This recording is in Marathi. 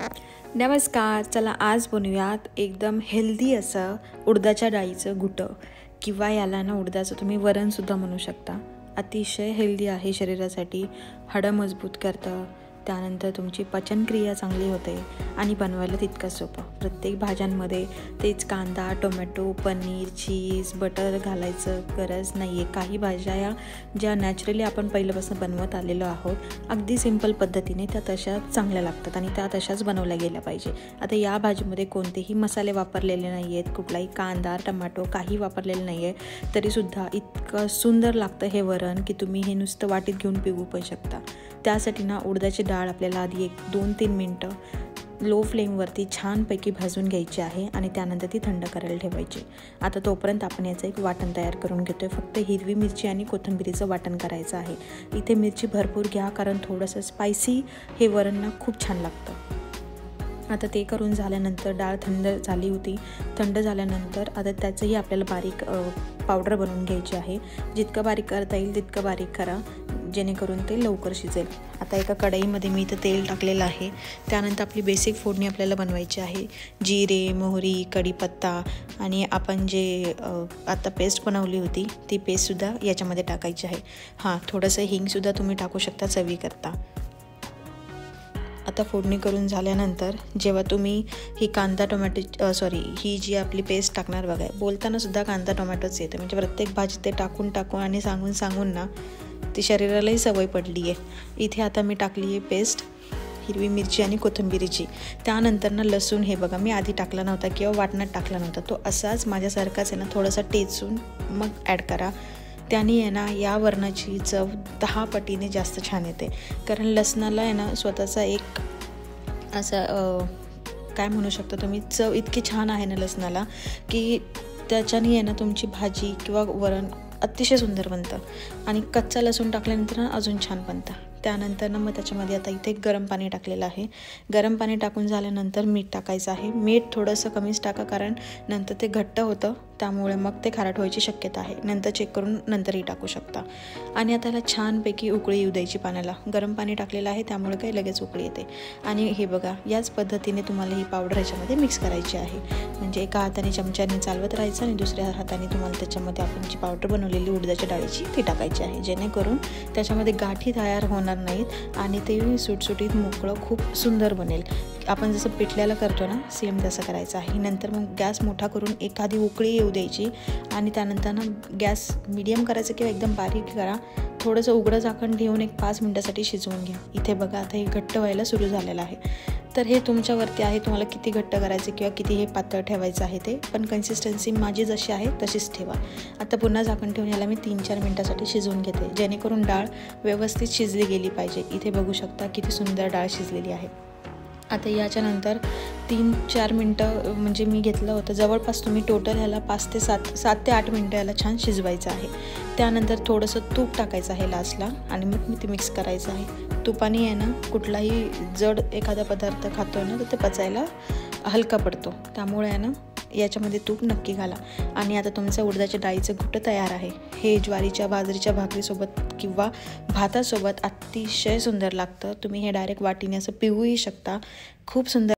नमस्कार. चला आज बनवूयात एकदम हेल्दी असं उडदाच्या डाळीचं घुटं किंवा याला ना उडदाचं तुम्ही वरणसुद्धा म्हणू शकता. अतिशय हेल्दी आहे शरीरासाठी, हाडं मजबूत करतं, त्यानंतर तुमची पचनक्रिया चांगली होते आणि बनवायला तितकं सोपं. प्रत्येक भाज्यांमध्ये तेच कांदा, टोमॅटो, पनीर, चीज, बटर घालायचं गरज नाही आहे. काही भाज्या या ज्या नॅचरली आपण पहिल्यापासून बनवत आलेलो आहोत, अगदी सिंपल पद्धतीने त्या तशाच चांगल्या लागतात आणि त्या तशाच बनवल्या गेल्या पाहिजे. आता या भाजीमध्ये कोणतेही मसाले वापरलेले नाही आहेत, कुठलाही कांदा, टोमॅटो काही वापरलेलं नाही आहे, तरीसुद्धा इतकं सुंदर लागतं हे वरण की तुम्ही हे नुसतं वाटीत घेऊन पिऊ पण शकता. त्यासाठी ना उडदाची डाळ आपल्याला आधी 1-2-3 मिनटं लो फ्लेमवरती छानपैकी भाजून घ्यायची आहे आणि त्यानंतर ती थंड करायला ठेवायची. आता तोपर्यंत आपण याचं एक वाटण तयार करून घेतो आहे. फक्त हिरवी मिरची आणि कोथिंबीरीचं वाटण करायचं आहे. इथे मिरची भरपूर घ्या, कारण थोडंसं स्पायसी हे वरण ना खूप छान लागतं. आता ते करून झाल्यानंतर डाळ थंड झाली होती. थंड झाल्यानंतर आता त्याचंही आपल्याला बारीक पावडर बनवून घ्यायची आहे. जितकं बारीक करता येईल तितकं बारीक करा, जेणेकरून ते लवकर शिजेल. आता एका कढईमध्ये मी इथं तेल टाकलेलं आहे. त्यानंतर आपली बेसिक फोडणी आपल्याला बनवायची आहे. जिरे, मोहरी, कढीपत्ता आणि आपण जे आता पेस्ट बनवली होती ती पेस्टसुद्धा याच्यामध्ये टाकायची आहे. थोडंसं हिंगसुद्धा तुम्ही टाकू शकता चवीकरता. आता फोडणी करून झाल्यानंतर जेव्हा तुम्ही ही कांदा टोमॅटो ही जी आपली पेस्ट टाकणार बघा, बोलताना सुद्धा कांदा टोमॅटोच येतं, म्हणजे प्रत्येक भाजी ते टाकून आणि सांगून ना ती शरीरालाही सवय पडली आहे. इथे आता मी टाकली आहे पेस्ट हिरवी मिरची आणि कोथिंबीरीची. त्यानंतर ना लसूण, हे बघा मी आधी टाकला नव्हता किंवा वाटणात टाकला नव्हता, तो असाच माझ्यासारखाच आहे ना थोडासा टेचून मग ॲड करा. त्याने आहे ना या वरणाची चव 10 पटीने जास्त छान येते. कारण लसणाला आहे ना स्वतःचा एक असं काय म्हणू शकता तुम्ही, चव इतकी छान आहे ना लसणाला की त्याच्याने आहे ना तुमची भाजी किंवा वरण अतिशय सुंदर बनतं. आणि कच्चा लसूण टाकल्यानंतर ना अजून छान बनतं. त्यानंतर ना मग त्याच्यामध्ये आता इथे गरम पाणी टाकलेलं आहे. गरम पाणी टाकून झाल्यानंतर मीठ टाकायचं आहे. मीठ थोडंसं कमीच टाका, कारण नंतर ते घट्ट होतं, त्यामुळे मग ते खारट व्हायची शक्यता आहे. नंतर चेक करून नंतरही टाकू शकता. आणि आता याला छानपैकी उकळी येऊ द्यायची पाण्याला. गरम पाणी टाकलेलं आहे त्यामुळे काही लगेच उकळी येते. आणि हे बघा याच पद्धतीने तुम्हाला ही पावडर ह्याच्यामध्ये मिक्स करायची आहे. म्हणजे एका हाताने चमच्याने चालवत राहायचं आणि दुसऱ्या हाताने तुम्हाला त्याच्यामध्ये आपण जी पावडर बनवलेली उडदाच्या डाळीची ती टाकायची आहे, जेणेकरून त्याच्यामध्ये गाठी तयार होणार नाहीत आणि ते सुटसुटीत मोकळं खूप सुंदर बनेल. आपण जसं पिठल्याला करतो ना सेम तसं करायचं आहे. नंतर मग गॅस मोठा करून एखादी उकळी येऊ द्यायची आणि त्यानंतर ना गॅस मीडियम करायचं किंवा एकदम बारीक करा. थोडंसं उघडं झाकण ठेवून 5 मिनटासाठी शिजवून घ्या. इथे बघा आता हे घट्ट व्हायला सुरू झालेलं आहे. तर हे तुमच्यावरती आहे, तुम्हाला किती घट्ट करायचं किंवा किती हे पातळ ठेवायचं आहे ते, पण कन्सिस्टन्सी माझी जशी आहे तशीच ठेवा. आता पुन्हा झाकण ठेवून याला मी 3-4 मिनटासाठी शिजवून घेते, जेणेकरून डाळ व्यवस्थित शिजली गेली पाहिजे. इथे बघू शकता किती सुंदर डाळ शिजलेली आहे. आता याच्यानंतर 3-4 मिनटं म्हणजे मी घेतलं होतं, जवळपास तुम्ही टोटल ह्याला 7 ते 8 मिनटं याला छान शिजवायचं आहे. त्यानंतर थोडंसं तूप टाकायचं आहे लास्टला आणि मग मी ते मिक्स करायचं आहे. तुपाने आहे ना कुठलाही जड एखादा पदार्थ खातो ना तर ते पचायला हलका पडतो, त्यामुळे आहे ना याच्यामध्ये तूप नक्की घाला. आणि आता तुमचं उडदाच्या डाळीचं घुटं तयार आहे. हे ज्वारीच्या बाजरीच्या भाकरीसोबत किंवा भातासोबत अतिशय सुंदर लागतं. तुम्ही हे डायरेक्ट वाटीने असं पिऊही शकता. खूप सुंदर